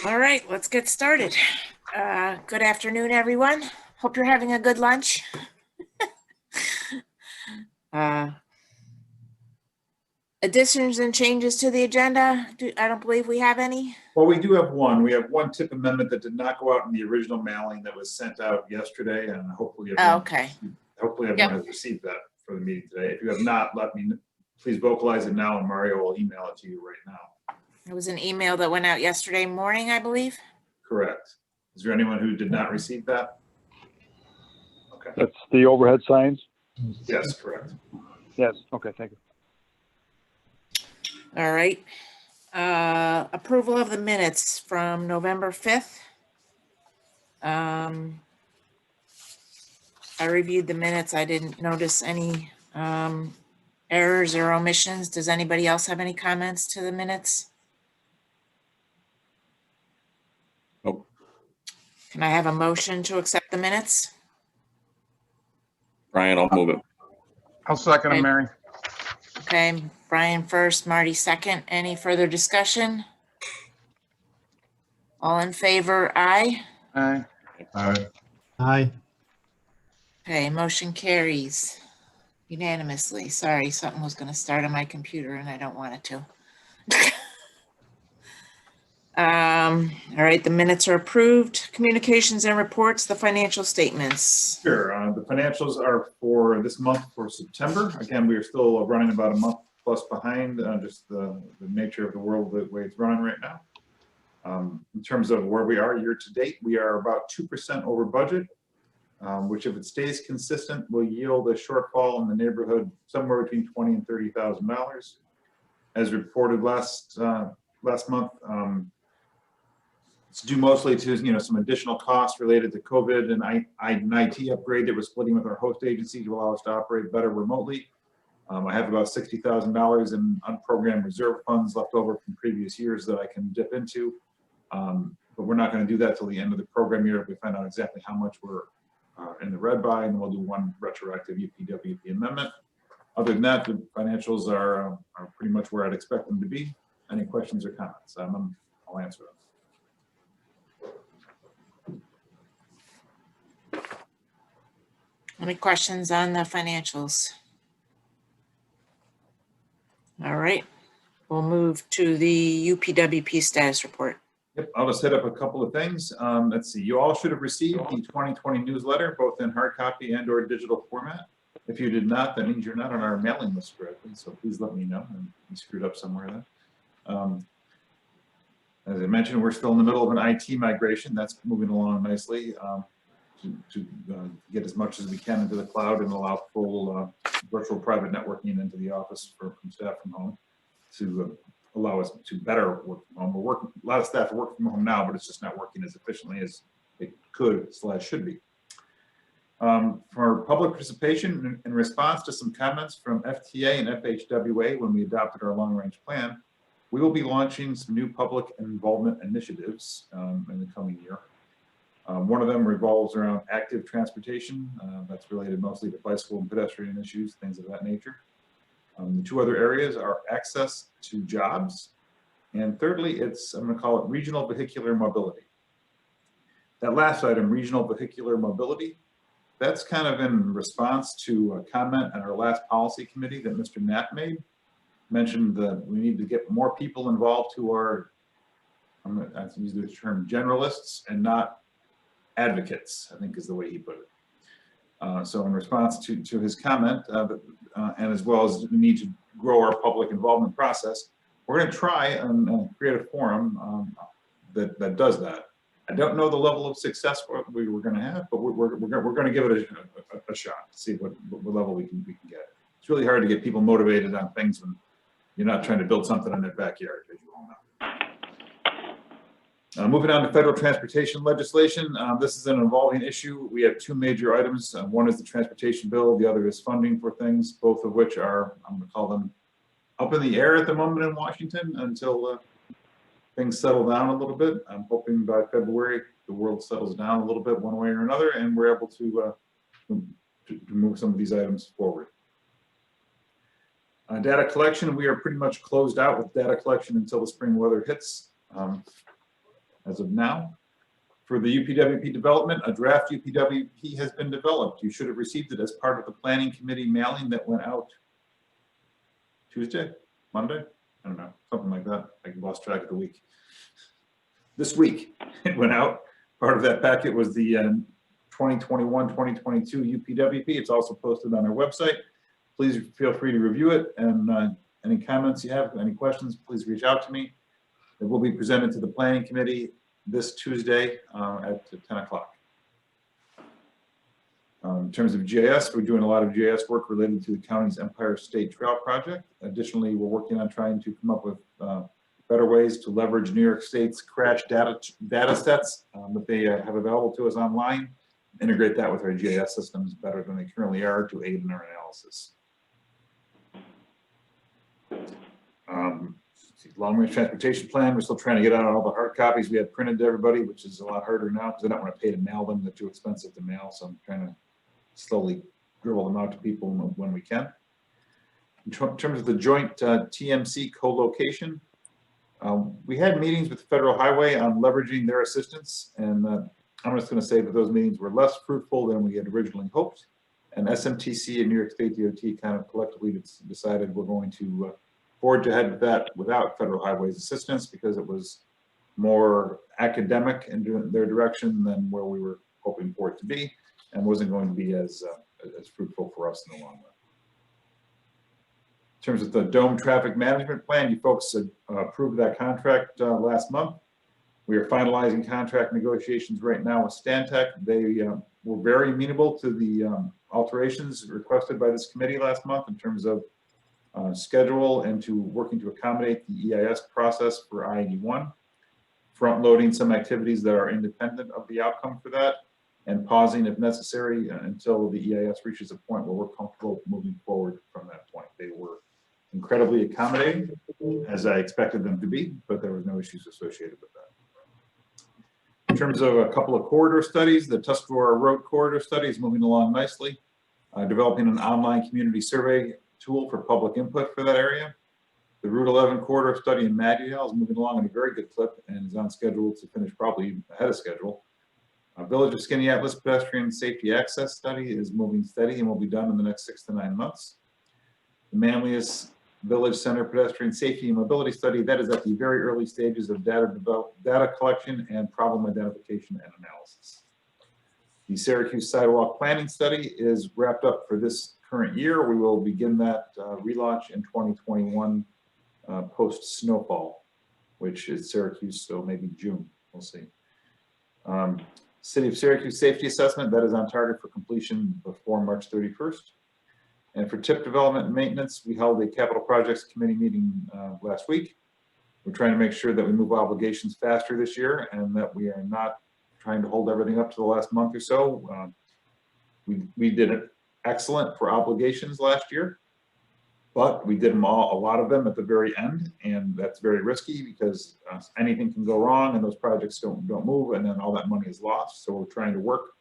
All right, let's get started. Good afternoon, everyone. Hope you're having a good lunch. Additions and changes to the agenda? I don't believe we have any. Well, we do have one. We have one tip amendment that did not go out in the original mailing that was sent out yesterday, and hopefully everyone, has received that for the meeting today. If you have not, please vocalize it now, and Mario will email it to you right now. It was an email that went out yesterday morning, I believe. Correct. Is there anyone who did not receive that? Okay. That's the overhead signs? Yes, correct. Yes, okay, thank you. All right. Approval of the minutes from November 5th. I reviewed the minutes. I didn't notice any errors or omissions. Does anybody else have any comments to the minutes? Nope. Can I have a motion to accept the minutes? Brian, I'll move it. I'll second it, Mary. Okay, Brian first, Marty second. Any further discussion? All in favor, aye. Aye. Aye. Aye. Okay, motion carries unanimously. Sorry, something was going to start on my computer and I don't want it to. All right, the minutes are approved. Communications and reports, the financial statements. Sure. The financials are for this month for September. Again, we are still running about a month plus behind, just the nature of the world, the way it's running right now. In terms of where we are year to date, we are about 2% over budget, which if it stays consistent will yield a shortfall in the neighborhood somewhere between $20,000 and $30,000. As reported last month, it's due mostly to some additional costs related to COVID and an IT upgrade that we're splitting with our host agency to allow us to operate better remotely. I have about $60,000 in unprogrammed reserve funds left over from previous years that I can dip into, but we're not going to do that till the end of the program year if we find out exactly how much we're in the red by, and then we'll do one retroactive UPWP amendment. Other than that, the financials are pretty much where I'd expect them to be. Any questions or comments? I'll answer them. Any questions on the financials? All right, we'll move to the UPWP status report. Yep, I'll just hit up a couple of things. Let's see, you all should have received the 2020 newsletter, both in hard copy and or digital format. If you did not, that means you're not on our mailing list correctly, so please let me know. And we screwed up somewhere then. As I mentioned, we're still in the middle of an IT migration. That's moving along nicely to get as much as we can into the cloud and allow full virtual private networking into the office from staff from home to allow us to better work from home. We're working, a lot of staff work from home now, but it's just not working as efficiently as it could/should be. For public participation, in response to some comments from FTA and FHWA when we adopted our long-range plan, we will be launching some new public involvement initiatives in the coming year. One of them revolves around active transportation. That's related mostly to bicycle and pedestrian issues, things of that nature. The two other areas are access to jobs, and thirdly, I'm going to call it regional vehicular mobility. That last item, regional vehicular mobility, that's kind of in response to a comment at our last policy committee that Mr. Knapp mentioned that we need to get more people involved who are, I'm going to use the term generalists and not advocates, I think is the way he put it. So in response to his comment, and as well as the need to grow our public involvement process, we're going to try and create a forum that does that. I don't know the level of success we were going to have, but we're going to give it a shot to see what level we can get. It's really hard to get people motivated on things when you're not trying to build something in their backyard, as you all know. Moving on to federal transportation legislation. This is an evolving issue. We have two major items. One is the transportation bill. The other is funding for things, both of which are, I'm going to call them, up in the air at the moment in Washington until things settle down a little bit. I'm hoping by February the world settles down a little bit one way or another, and we're able to move some of these items forward. Data collection, we are pretty much closed out with data collection until the spring weather hits. as of now. For the UPWP development, a draft UPWP has been developed. You should have received it as part of the planning committee mailing that went out Tuesday, Monday? I don't know, something like that. I lost track of the week. This week it went out. Part of that packet was the 2021-2022 UPWP. It's also posted on our website. Please feel free to review it, and any comments you have, any questions, please reach out to me. It will be presented to the planning committee this Tuesday at 10 o'clock. In terms of GIS, we're doing a lot of GIS work related to the county's Empire State Trail project. Additionally, we're working on trying to come up with better ways to leverage New York State's crash data sets that they have available to us online, integrate that with our GIS systems better than they currently are to aid in our analysis. Long range transportation plan, we're still trying to get out all the hard copies we had printed to everybody, which is a lot harder now because I don't want to pay to mail them. They're too expensive to mail, so I'm trying to slowly dribble them out to people when we can. In terms of the joint TMC co-location, we had meetings with the Federal Highway on leveraging their assistance, and I'm just going to say that those meetings were less fruitful than we had originally hoped. And SMTC and New York State DOT kind of collectively decided we're going to forge ahead with that without Federal Highway's assistance because it was more academic in their direction than where we were hoping for it to be, and wasn't going to be as fruitful for us in the long run. In terms of the dome traffic management plan, you folks approved that contract last month. We are finalizing contract negotiations right now with Stantec. They were very amenable to the alterations requested by this committee last month in terms of schedule and to working to accommodate the EIS process for I-81, front loading some activities that are independent of the outcome for that, and pausing if necessary until the EIS reaches a point where we're comfortable moving forward from that point. They were incredibly accommodating, as I expected them to be, but there were no issues associated with that. In terms of a couple of corridor studies, the Tuscarora Road corridor study is moving along nicely, developing an online community survey tool for public input for that area. The Route 11 corridor study in Maggiehdale is moving along at a very good clip and is on schedule to finish probably ahead of schedule. Village of Skaneateles pedestrian safety access study is moving steady and will be done in the next 6 to 9 months. The Manlius Village Center pedestrian safety and mobility study, that is at the very early stages of data collection and problem identification and analysis. The Syracuse Sidewalk planning study is wrapped up for this current year. We will begin that relaunch in 2021 post snowfall, which is Syracuse, so maybe June, we'll see. City of Syracuse safety assessment, that is on target for completion before March 31st. And for TIP development and maintenance, we held a capital projects committee meeting last week. We're trying to make sure that we move obligations faster this year and that we are not trying to hold everything up to the last month or so. We did it excellent for obligations last year, but we did them all, a lot of them at the very end, and that's very risky because anything can go wrong and those projects don't move, and then all that money is lost. So we're trying to work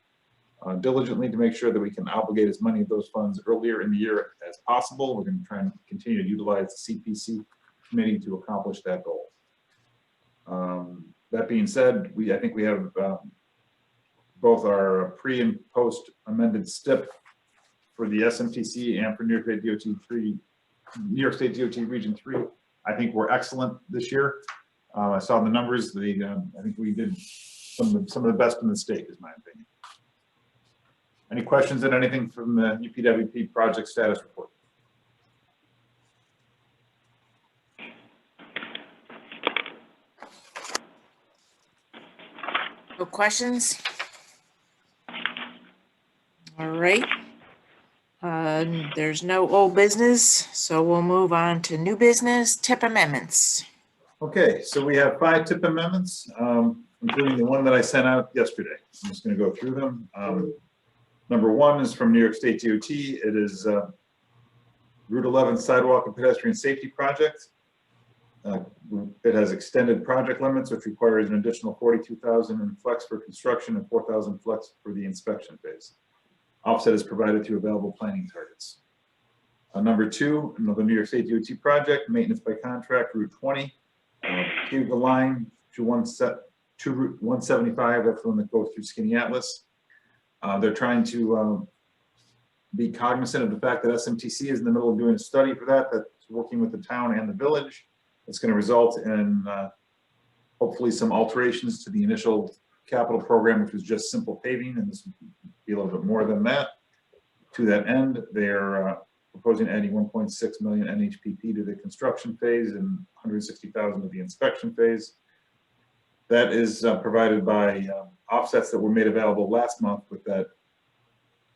diligently to make sure that we can obligate as many of those funds earlier in the year as possible. We're going to try and continue to utilize the CPC committee to accomplish that goal. That being said, I think we have both our pre and post amended STIP for the SMTC and for New York State DOT Region 3. I think we're excellent this year. I saw the numbers. I think we did some of the best in the state, is my opinion. Any questions on anything from the UPWP project status report? No questions? All right. There's no old business, so we'll move on to new business, TIP amendments. Okay, so we have 5 TIP amendments, including the one that I sent out yesterday. I'm just going to go through them. Number 1 is from New York State DOT. It is Route 11 Sidewalk and Pedestrian Safety Project. It has extended project limits, which requires an additional $42,000 in flex for construction and $4,000 flex for the inspection phase. Offset is provided to available planning targets. Number 2, another New York State DOT project, maintenance by contract, Route 20. Cube the line to one to Route 175, that's the one that goes through Skinny Atlas. They're trying to be cognizant of the fact that SMTC is in the middle of doing a study for that, that's working with the town and the village. It's going to result in hopefully some alterations to the initial capital program, which was just simple paving, and this will be a little bit more than that. To that end, they're proposing adding 1.6 million NHPP to the construction phase and 160,000 to the inspection phase. That is provided by offsets that were made available last month with that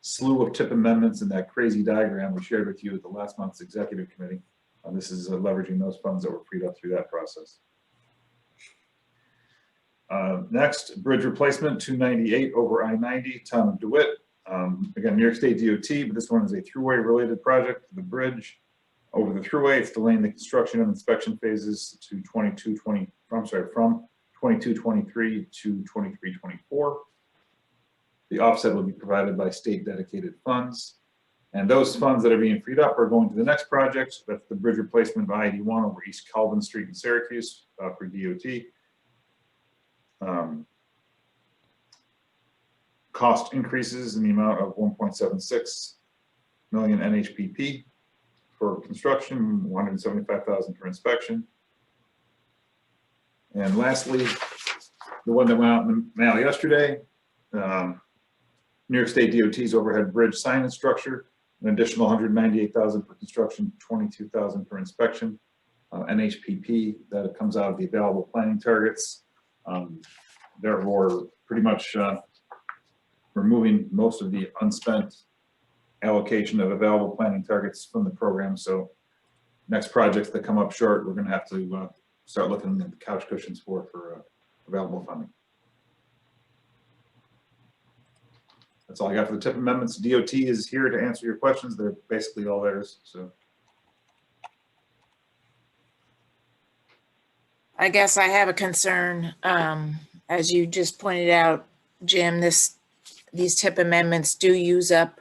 slew of TIP amendments and that crazy diagram we shared with you at the last month's executive committee. This is leveraging those funds that were freed up through that process. Next, bridge replacement 298 over I-90, Town of DeWitt. Again, New York State DOT, but this one is a thruway related project. The bridge over the thruway, it's delaying the construction and inspection phases to from 22-23 to 23-24. The offset will be provided by state dedicated funds. And those funds that are being freed up are going to the next project. That's the bridge replacement of I-81 over East Calvin Street in Syracuse for DOT. Cost increases in the amount of 1.76 million NHPP for construction, 175,000 for inspection. And lastly, the one that went out in the mail yesterday, New York State DOT's overhead bridge signage structure, an additional 198,000 for construction, 22,000 for inspection. NHPP, that comes out of the available planning targets. Therefore, pretty much removing most of the unspent allocation of available planning targets from the program. So next projects that come up short, we're going to have to start looking at the couch cushions for available funding. That's all I got for the TIP amendments. DOT is here to answer your questions. They're basically all theirs. So I guess I have a concern. As you just pointed out, Jim, these TIP amendments do use up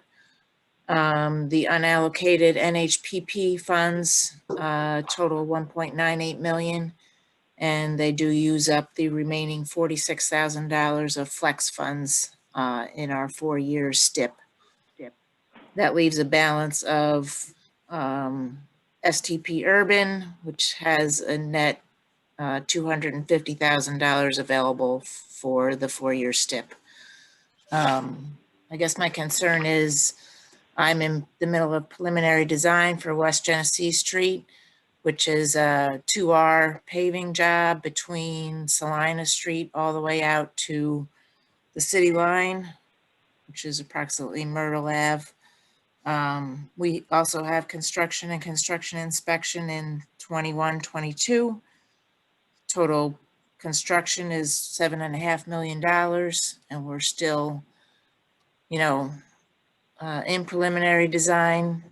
the unallocated NHPP funds, total 1.98 million, and they do use up the remaining $46,000 of flex funds in our 4-year STIP. That leaves a balance of STP Urban, which has a net $250,000 available for the 4-year STIP. I guess my concern is I'm in the middle of preliminary design for West Genesee Street, which is a 2R paving job between Salina Street all the way out to the city line, which is approximately Myrtle Ave. We also have construction and construction inspection in 21-22. Total construction is $7.5 million, and we're still, in preliminary design,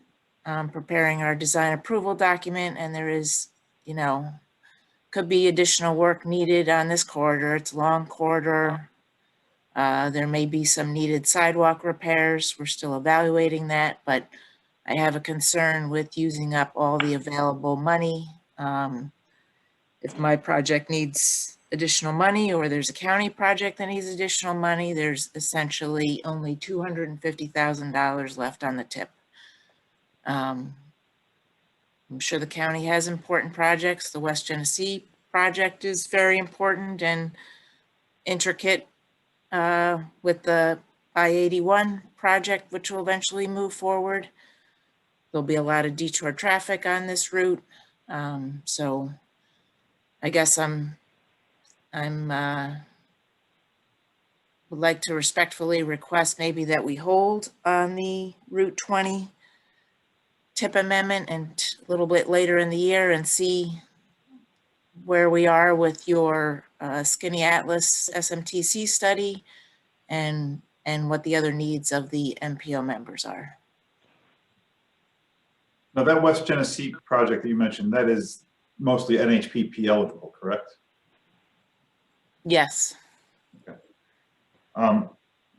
preparing our design approval document, and there is, could be additional work needed on this corridor. It's a long corridor. There may be some needed sidewalk repairs. We're still evaluating that, but I have a concern with using up all the available money. If my project needs additional money, or there's a county project that needs additional money, there's essentially only $250,000 left on the TIP. I'm sure the county has important projects. The West Genesee project is very important and intricate with the I-81 project, which will eventually move forward. There'll be a lot of detour traffic on this route. So I guess would like to respectfully request maybe that we hold on the Route 20 TIP amendment and a little bit later in the year and see where we are with your Skinny Atlas SMTC study and what the other needs of the MPO members are. now that West Genesee project that you mentioned, that is mostly NHPP eligible, correct? Yes. Okay.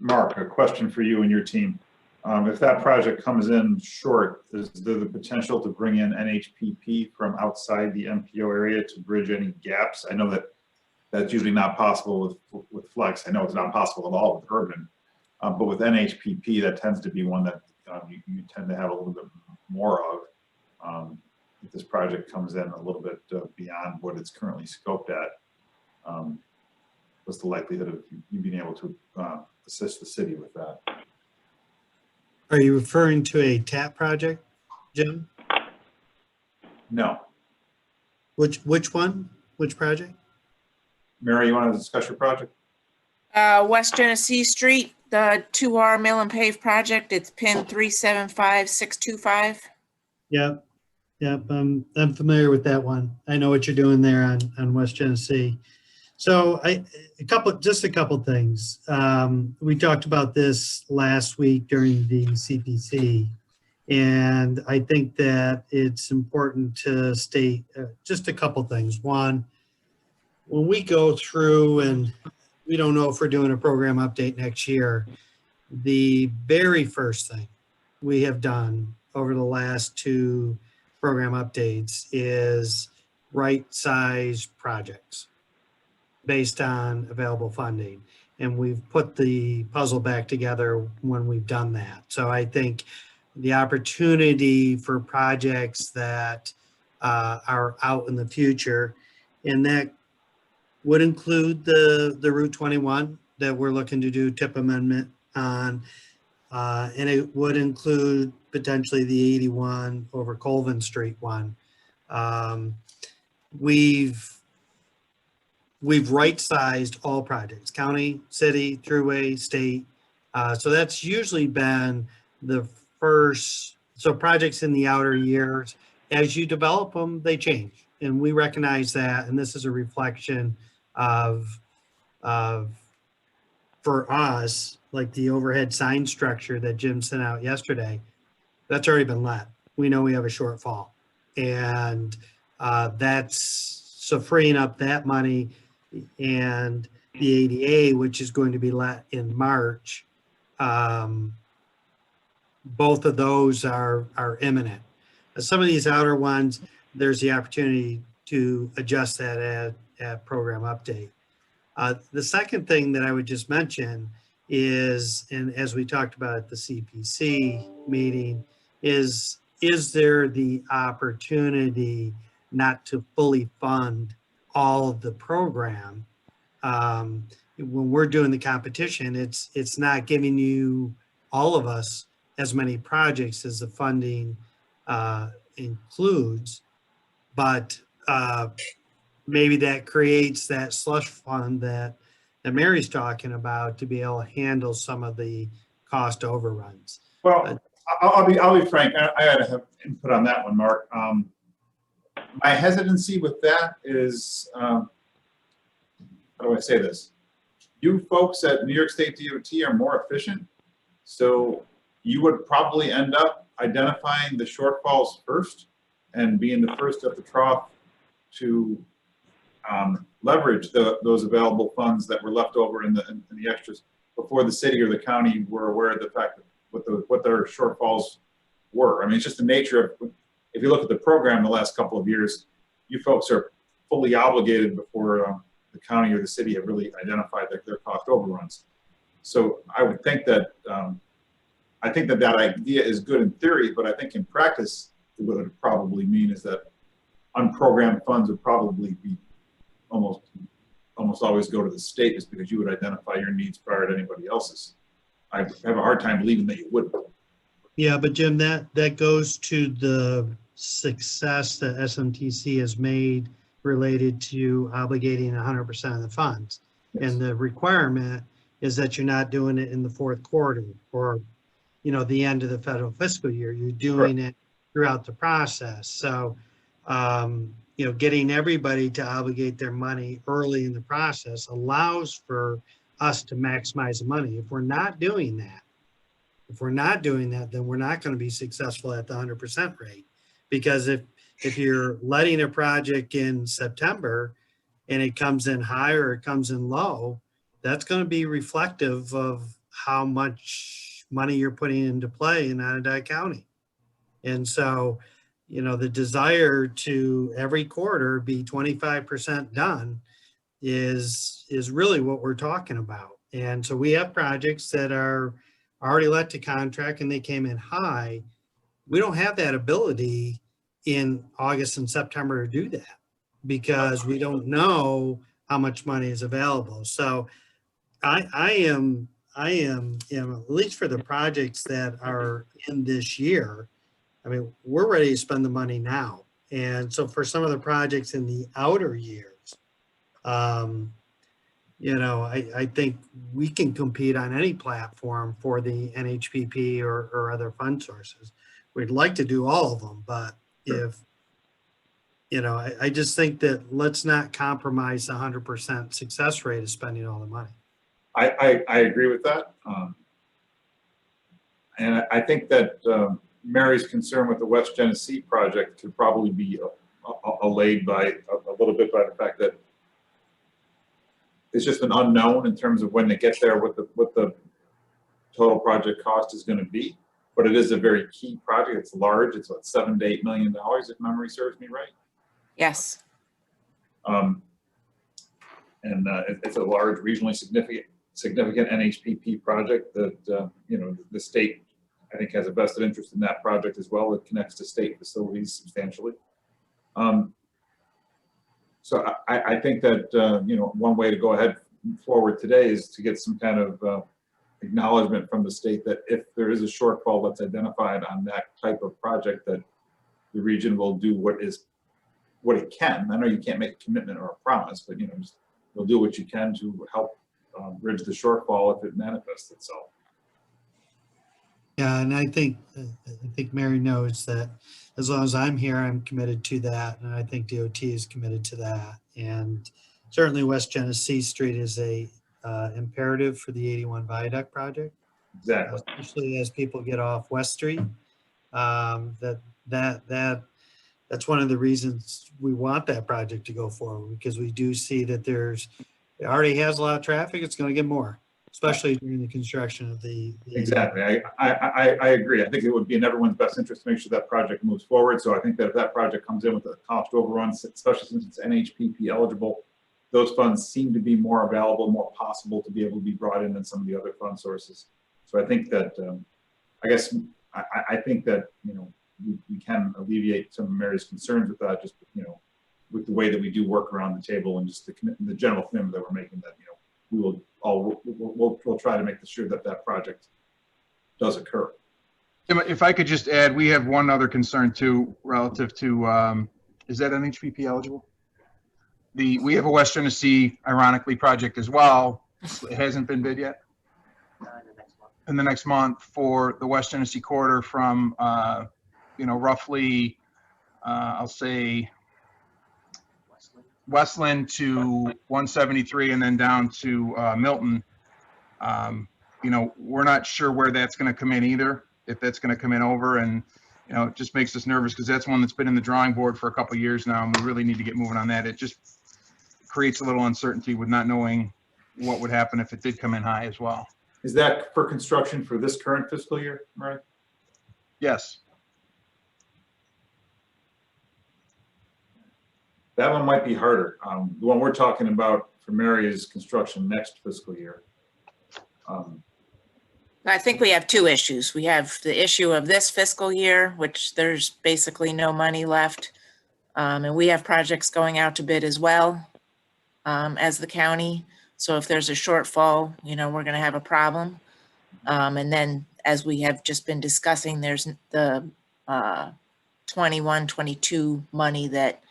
Mark, a question for you and your team. If that project comes in short, is there the potential to bring in NHPP from outside the MPO area to bridge any gaps? I know that That's usually not possible with flex. I know it's not possible at all with urban, but with NHPP, that tends to be one that you tend to have a little bit more of. If this project comes in a little bit beyond what it's currently scoped at, what's the likelihood of you being able to assist the city with that? Are you referring to a TAP project, Jim? No. Which one? Which project? Mary, you want to discuss your project? West Genesee Street, the 2R mill and pave project, it's pin 375625. Yep, yep. I'm familiar with that one. I know what you're doing there on West Genesee. So just a couple things. We talked about this last week during the CPC, and I think that it's important to state just a couple things. One, when we go through, and we don't know if we're doing a program update next year, the very first thing we have done over the last 2 program updates is right-size projects based on available funding. And we've put the puzzle back together when we've done that. So I think the opportunity for projects that are out in the future, and that would include the Route 21 that we're looking to do tip amendment on, and it would include potentially the 81 over Colvin Street one. We've right-sized all projects, county, city, thruway, state. So that's usually been the first. So projects in the outer years, as you develop them, they change. And we recognize that. And this is a reflection of for us, like the overhead sign structure that Jim sent out yesterday, that's already been let. We know we have a shortfall. And so freeing up that money, and the ADA, which is going to be let in March, both of those are imminent. Some of these outer ones, there's the opportunity to adjust that at program update. The second thing that I would just mention is, and as we talked about at the CPC meeting, is there the opportunity not to fully fund all of the program? When we're doing the competition, it's not giving you, all of us, as many projects as the funding includes, but maybe that creates that slush fund that Mary's talking about to be able to handle some of the cost overruns. Well, I'll be frank. I had to have input on that one, Mark. My hesitancy with that is, how do I say this? You folks at New York State DOT are more efficient, so you would probably end up identifying the shortfalls first and being the first at the trough to leverage those available funds that were left over in the extras before the city or the county were aware of the fact that what their shortfalls were. I mean, it's just the nature of, if you look at the program the last couple of years, you folks are fully obligated before the county or the city have really identified their cost overruns. So I would think that, that idea is good in theory, but I think in practice, what it would probably mean is that unprogrammed funds would probably be almost always go to the state, just because you would identify your needs prior to anybody else's. I have a hard time believing that you wouldn't. Yeah, but Jim, that goes to the success that SMTC has made related to obligating 100% of the funds. Yes. And the requirement is that you're not doing it in the fourth quarter or, the end of the federal fiscal year. You're doing it throughout the process. So, getting everybody to obligate their money early in the process allows for us to maximize the money. If we're not doing that, then we're not going to be successful at the 100% rate. Because if you're letting a project in September and it comes in high or it comes in low, that's going to be reflective of how much money you're putting into play in Onondaga County. And so, the desire to every quarter be 25% done, is really what we're talking about. And so we have projects that are already let to contract and they came in high. We don't have that ability in August and September to do that because we don't know how much money is available. So I am, at least for the projects that are in this year, I mean, we're ready to spend the money now. And so for some of the projects in the outer years, you know, I think we can compete on any platform for the NHPP or other fund sources. We'd like to do all of them, but if, you know, I just think that let's not compromise the 100% success rate of spending all the money. I agree with that. And I think that Mary's concern with the West Genesee project could probably be allayed by a little bit by the fact that it's just an unknown in terms of when they get there, what the total project cost is going to be. But it is a very key project. It's large. It's what, $7 to $8 million, if memory serves me right. Yes. And it's a large, regionally significant NHPP project that you know, the state, I think, has a vested interest in that project as well. It connects to state facilities substantially. So I think that you know, one way to go ahead forward today is to get some kind of acknowledgement from the state that if there is a shortfall that's identified on that type of project, that the region will do what it can. I know you can't make a commitment or a promise, but you know, just, you'll do what you can to help bridge the shortfall if it manifests itself. Yeah, and I think Mary knows that as long as I'm here, I'm committed to that, and I think DOT is committed to that. And certainly West Genesee Street is a imperative for the 81 Viaduct project, Exactly. especially as people get off West Street. That's one of the reasons we want that project to go forward, because we do see that it already has a lot of traffic. It's going to get more, especially during the construction of the Exactly. I agree. I think it would be in everyone's best interest to make sure that project moves forward. So I think that if that project comes in with a cost overruns, especially since it's NHPP eligible, those funds seem to be more available, more possible to be able to be brought in than some of the other fund sources. So I think that, I think that, you know, we can alleviate some of Mary's concerns with that, just, you know, with the way that we do work around the table and just the general commitment that we're making, that, you know, we'll try to make sure that that project does occur. If I could just add, we have one other concern too, relative to, is that NHPP eligible? We have a West Genesee, ironically, project as well. It hasn't been bid yet. In the next month for the West Genesee corridor from, you know, roughly, I'll say Westland to 173 and then down to Milton. You know, we're not sure where that's going to come in either, if that's going to come in over, and you know, it just makes us nervous because that's one that's been in the drawing board for a couple of years now, and we really need to get moving on that. It just creates a little uncertainty with not knowing what would happen if it did come in high as well. Is that for construction for this current fiscal year, Murray? Yes. That one might be harder. The one we're talking about for Mary is construction next fiscal year. I think we have two issues. We have the issue of this fiscal year, which there's basically no money left. And we have projects going out to bid as well, as the county. So if there's a shortfall, you know, we're going to have a problem. And then, as we have just been discussing, there's the 21-22 money that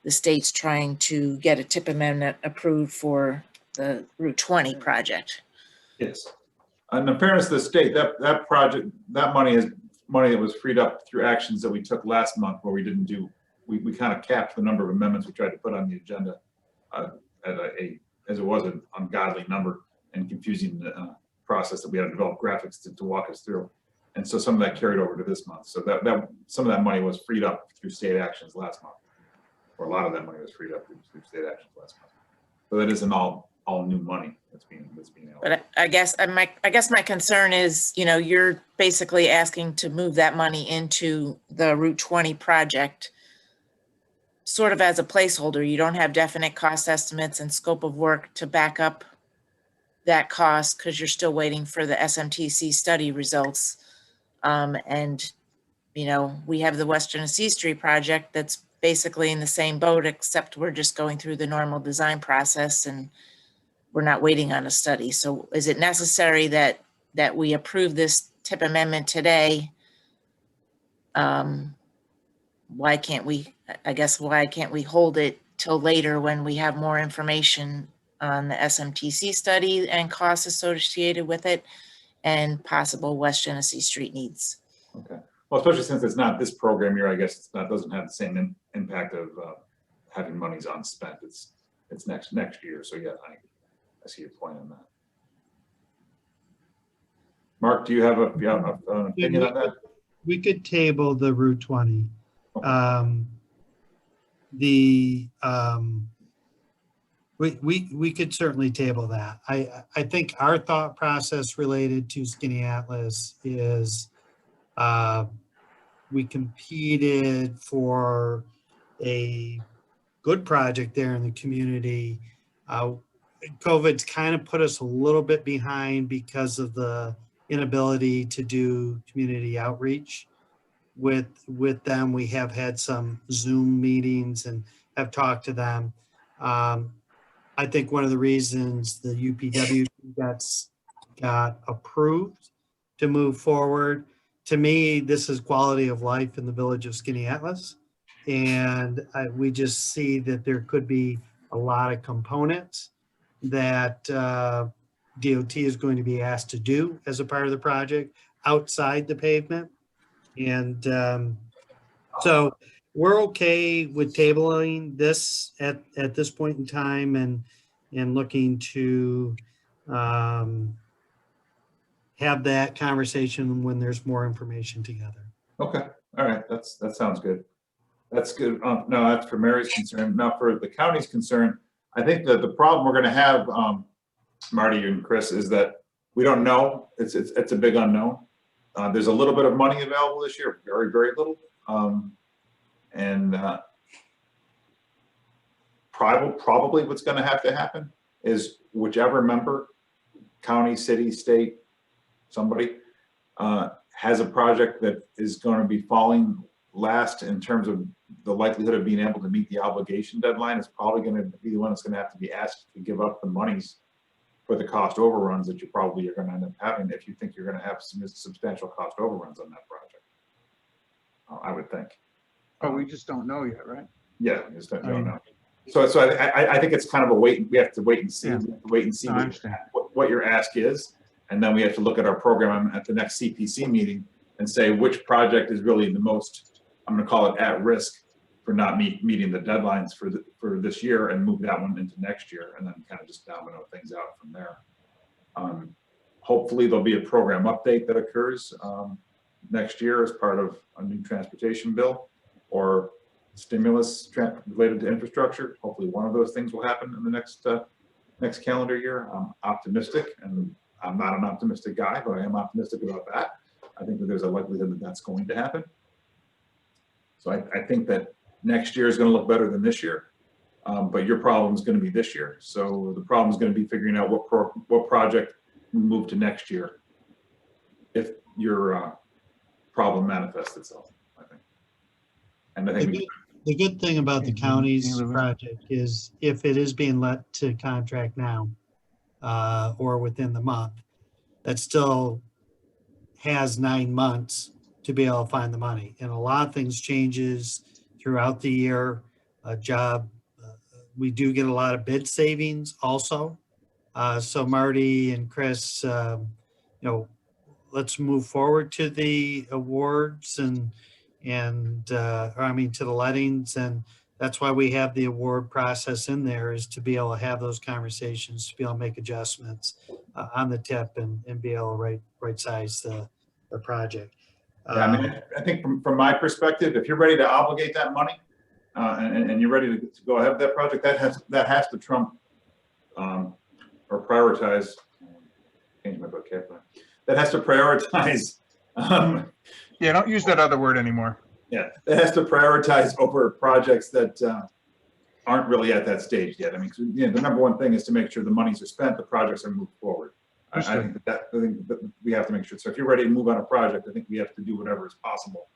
the state's trying to get a tip amendment approved for the Route 20 project. Yes. And in fairness to the state, that project, that money is money that was freed up through actions that we took last month where we didn't do, we kind of capped the number of amendments we tried to put on the agenda as it was an ungodly number and confusing process that we had to develop graphics to walk us through. And so some of that carried over to this month. So that some of that money was freed up through state actions last month, or a lot of that money was freed up through state actions last month. So that isn't all new money that's being allocated. But I guess my concern is, you know, you're basically asking to move that money into the Route 20 project. sort of as a placeholder. You don't have definite cost estimates and scope of work to back up that cost because you're still waiting for the SMTC study results. And, you know, we have the West Genesee Street project that's basically in the same boat, except we're just going through the normal design process and we're not waiting on a study. So is it necessary that we approve this tip amendment today? Why can't we, I guess, why can't we hold it till later when we have more information on the SMTC study and costs associated with it and possible West Genesee Street needs? Okay. Well, especially since it's not this program year, I guess it's not, doesn't have the same impact of having monies unspent. It's next year. So yeah, I see your point on that. Mark, do you have an opinion on that? We could table the Route 20. Okay. We could certainly table that. I think our thought process related to Skinny Atlas is we competed for a good project there in the community. COVID's kind of put us a little bit behind because of the inability to do community outreach with them. We have had some Zoom meetings and have talked to them. I think one of the reasons the UPW got approved to move forward, to me, this is quality of life in the village of Skinny Atlas. And we just see that there could be a lot of components that DOT is going to be asked to do as a part of the project outside the pavement. And so we're okay with tabling this at this point in time and looking to have that conversation when there's more information together. Okay. All right. That sounds good. That's good. No, that's for Mary's concern. Now for the county's concern, I think that the problem we're going to have, Marty and Chris, is that we don't know. It's a big unknown. There's a little bit of money available this year, very, very little. Probably what's going to have to happen is whichever member, county, city, state, somebody, has a project that is going to be falling last in terms of the likelihood of being able to meet the obligation deadline is probably going to be the one that's going to have to be asked to give up the monies for the cost overruns that you probably are going to end up having if you think you're going to have some substantial cost overruns on that project. I would think. Oh, we just don't know yet, right? Yeah, we just don't know. So I think it's kind of a wait. We have to wait and see. Yeah. Wait and see I understand. what your ask is, and then we have to look at our program at the next CPC meeting and say which project is really the most, I'm going to call it at risk for not meeting the deadlines for this year, and move that one into next year, and then kind of just domino things out from there. Hopefully there'll be a program update that occurs next year as part of a new transportation bill or stimulus related to infrastructure. Hopefully one of those things will happen in the next calendar year. I'm optimistic, and I'm not an optimistic guy, but I am optimistic about that. I think that there's a likelihood that that's going to happen. So I think that next year is going to look better than this year, but your problem is going to be this year. So the problem is going to be figuring out what project we move to next year if your problem manifests itself, I think. And I think The good thing about the county's project is if it is being let to contract now or within the month, that still has 9 months to be able to find the money. And a lot of things changes throughout the year. We do get a lot of bid savings also. So Marty and Chris, let's move forward to the awards and to the lettings, and that's why we have the award process in there, is to be able to have those conversations, to be able to make adjustments on the tip and be able to right size the project. Yeah, I mean, I think from my perspective, if you're ready to obligate that money and you're ready to go ahead with that project, that has to trump or prioritize. Change my vocabulary. That has to prioritize. Yeah, don't use that other word anymore. Yeah, it has to prioritize over projects that aren't really at that stage yet. I mean, the number one thing is to make sure the monies are spent, the projects are moved forward. I think that we have to make sure. So if you're ready to move on a project, I think we have to do whatever is possible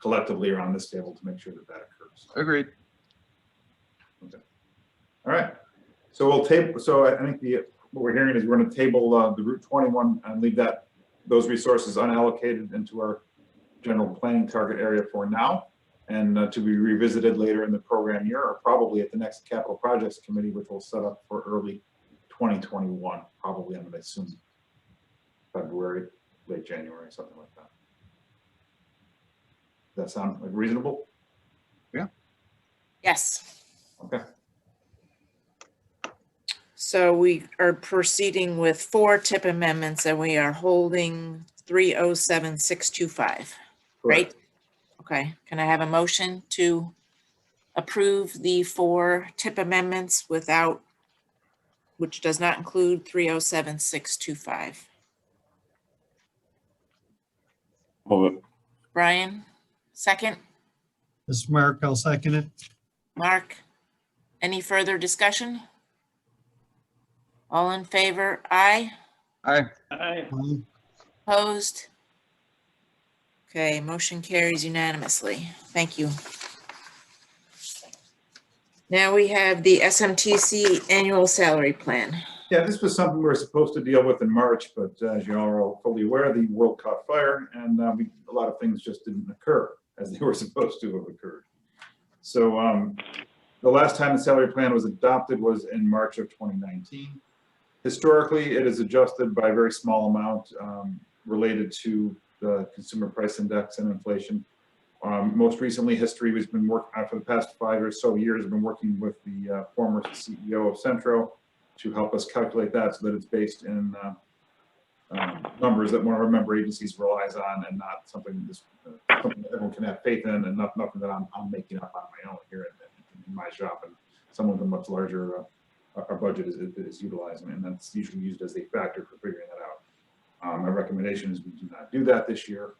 collectively around this table to make sure that that occurs. Agreed. Okay. All right. So we'll table. So I think what we're hearing is we're going to table the Route 21 and leave those resources unallocated into our general planning target area for now, and to be revisited later in the program year, or probably at the next capital projects committee, which we'll set up for early 2021, probably I'm going to assume February, late January, something like that. Does that sound like reasonable? Yes. Okay. So we are proceeding with 4 tip amendments and we are holding 307625, right? Okay, can I have a motion to approve the 4 tip amendments which does not include 307625? Move it. Brian, second. This is Mark, I'll second it. Mark, any further discussion? All in favor? Aye. Aye. Aye. Opposed? Okay, motion carries unanimously. Thank you. Now we have the SMTC annual salary plan. Yeah, this was something we were supposed to deal with in March, but as you all are fully aware, the world caught fire, and a lot of things just didn't occur as they were supposed to have occurred. So the last time the salary plan was adopted was in March of 2019. Historically, it is adjusted by a very small amount related to the consumer price index and inflation. Most recently, history has been working for the past 5 or so years. I've been working with the former CEO of Centro to help us calculate that so that it's based in numbers that one of our member agencies relies on, and not something that everyone can have faith in, and nothing that I'm making up on my own here in my shop. And some of the much larger our budget is utilizing, and that's usually used as a factor for figuring that out. My recommendation is we do not do that this year,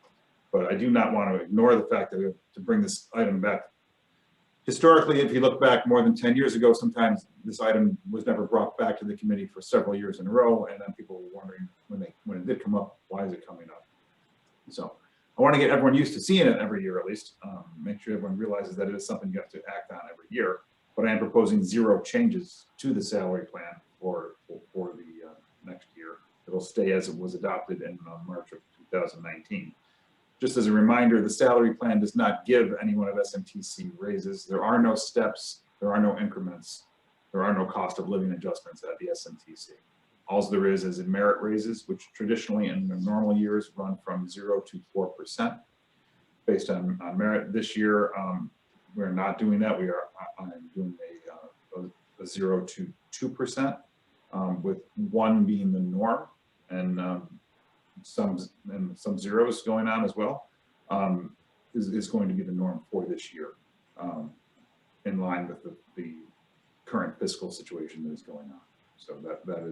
but I do not want to ignore the fact that we have to bring this item back. Historically, if you look back more than 10 years ago, sometimes this item was never brought back to the committee for several years in a row, and then people were wondering when it did come up, why is it coming up? So I want to get everyone used to seeing it every year at least. Make sure everyone realizes that it is something you have to act on every year. But I am proposing 0 changes to the salary plan for the next year. It'll stay as it was adopted in March of 2019. Just as a reminder, the salary plan does not give anyone at SMTC raises. There are no steps, there are no increments, there are no cost of living adjustments at the SMTC. All there is merit raises, which traditionally in the normal years run from 0 to 4% based on merit. This year, we're not doing that. I'm doing a 0 to 2%, with 1 being the norm, and some zeros going on as well, is going to be the norm for this year, in line with the current fiscal situation that is going on. So that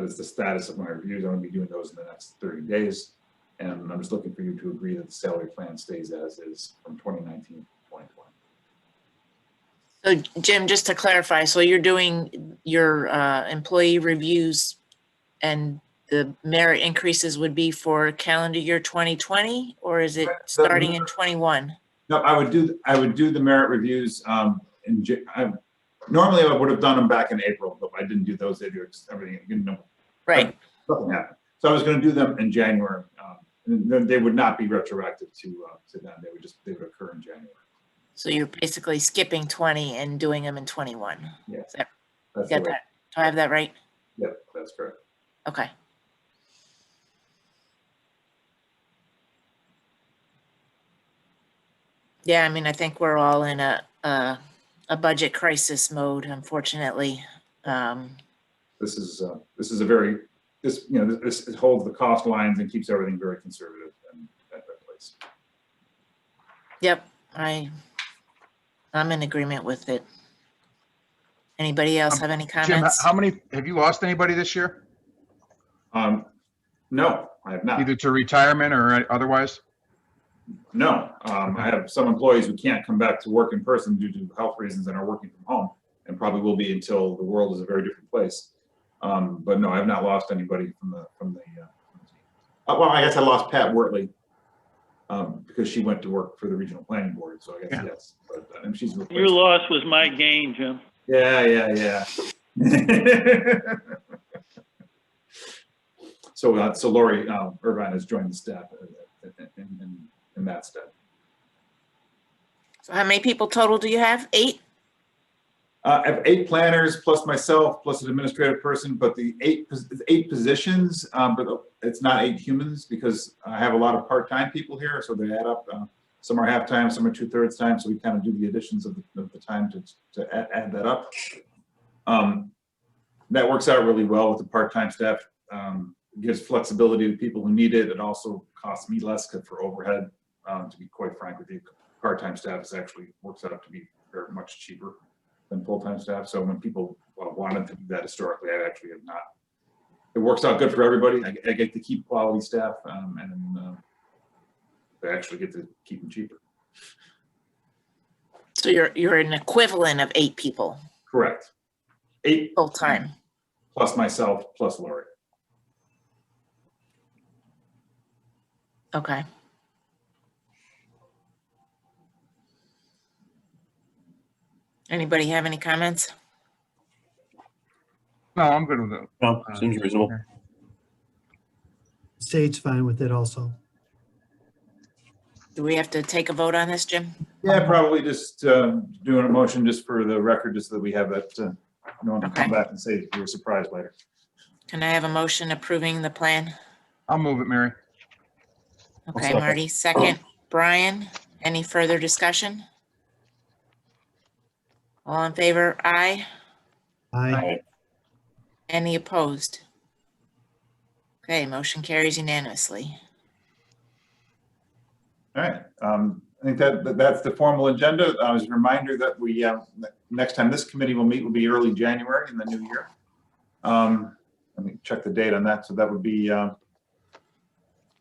is the status of my reviews. I'm going to be doing those in the next 30 days. And I'm just looking for you to agree that the salary plan stays as is from 2019 to 2020. So Jim, just to clarify, so you're doing your employee reviews and the merit increases would be for calendar year 2020, or is it starting in 21? No, I would do the merit reviews normally I would have done them back in April, but I didn't do those. They do everything, Right. Nothing happened. So I was going to do them in January. And they would not be retroactive to them. They would occur in January. So you're basically skipping 20 and doing them in 21. Yes. Get that? Do I have that right? Yep, that's correct. Okay. Yeah, I mean, I think we're all in a budget crisis mode, unfortunately. This is a very this holds the cost lines and keeps everything very conservative and at that place. Yep, I'm in agreement with it. Anybody else have any Jim, comments? how many, have you lost anybody this year? No, I have not. Either to retirement or otherwise? No, I have some employees who can't come back to work in person due to health reasons and are working from home, and probably will be until the world is a very different place. But no, I have not lost anybody from the well, I guess I lost Pat Wortley, because she went to work for the regional planning board, so I guess, Yeah. Yes, but and she's Your replaced. loss was my gain, Jim. Yeah. So Lori Irvine has joined the staff in that stead. So how many people total do you have? 8? I have 8 planners plus myself plus an administrative person, but the 8 positions, but it's not 8 humans because I have a lot of part-time people here, so they add up. Some are half-time, some are 2/3 time, so we kind of do the additions of the time to add that up. That works out really well with the part-time staff. Gives flexibility to people who need it. It also costs me less for overhead. To be quite frank with you, part-time staff actually works out to be very much cheaper than full-time staff. So when people wanted to do that historically, I actually have not. It works out good for everybody. I get to keep quality staff, and they actually get to keep them cheaper. So you're an equivalent of 8 people Correct. 8 full-time. plus myself plus Lori. Okay. Anybody have any comments? No, I'm good with it. No, seems reasonable. State's fine with it also. Do we have to take a vote on this, Jim? Yeah, probably just doing a motion just for the record, just so that we have that, no one can come Okay. back and say you were surprised later. Can I have a motion approving the plan? I'll move it, Mary. Okay, second. Marty, second. Brian, any further discussion? All in favor? Aye. Aye. Any opposed? Okay, motion carries unanimously. All right, I think that's the formal agenda. As a reminder that we, next time this committee will meet will be early January in the new year. Let me check the date on that. So that would be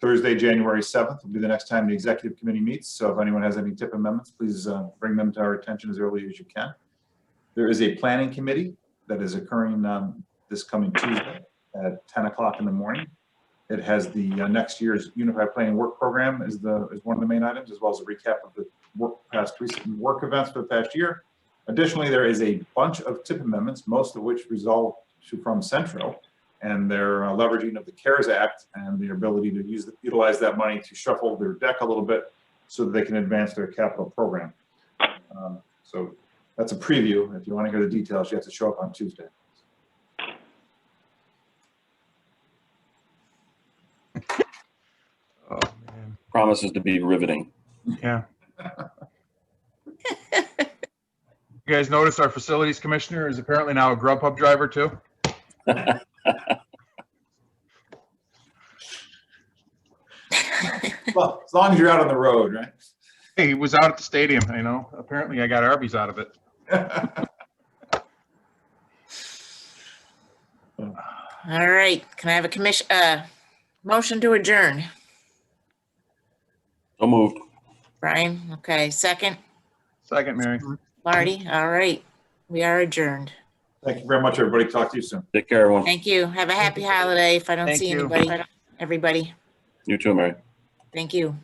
Thursday, January 7th will be the next time the executive committee meets. So if anyone has any tip amendments, please bring them to our attention as early as you can. There is a planning committee that is occurring this coming Tuesday at 10 o'clock in the morning. It has the next year's Unified Planning Work Program is one of the main items, as well as a recap of the recent work events for the past year. Additionally, there is a bunch of tip amendments, most of which result from Centro, and their leveraging of the CARES Act and the ability to utilize that money to shuffle their deck a little bit so that they can advance their capital program. So that's a preview. If you want to hear the details, you have to show up on Tuesday. Oh, man. Promises to be riveting. Yeah. You guys notice our facilities commissioner is apparently now a Grubhub driver too? Well, as long as you're out on the road, right? Hey, he was out at the stadium, you know. Apparently I got Arby's out of it. All right, can I have a motion to adjourn? So moved. Brian, okay, second. Second, Mary. Marty, all right, we are adjourned. Thank you very much, everybody. Talk to you soon. Take care, everyone. Thank you. Have a happy holiday if I don't Thank see you. anybody. Everybody, You too, Mary. thank you.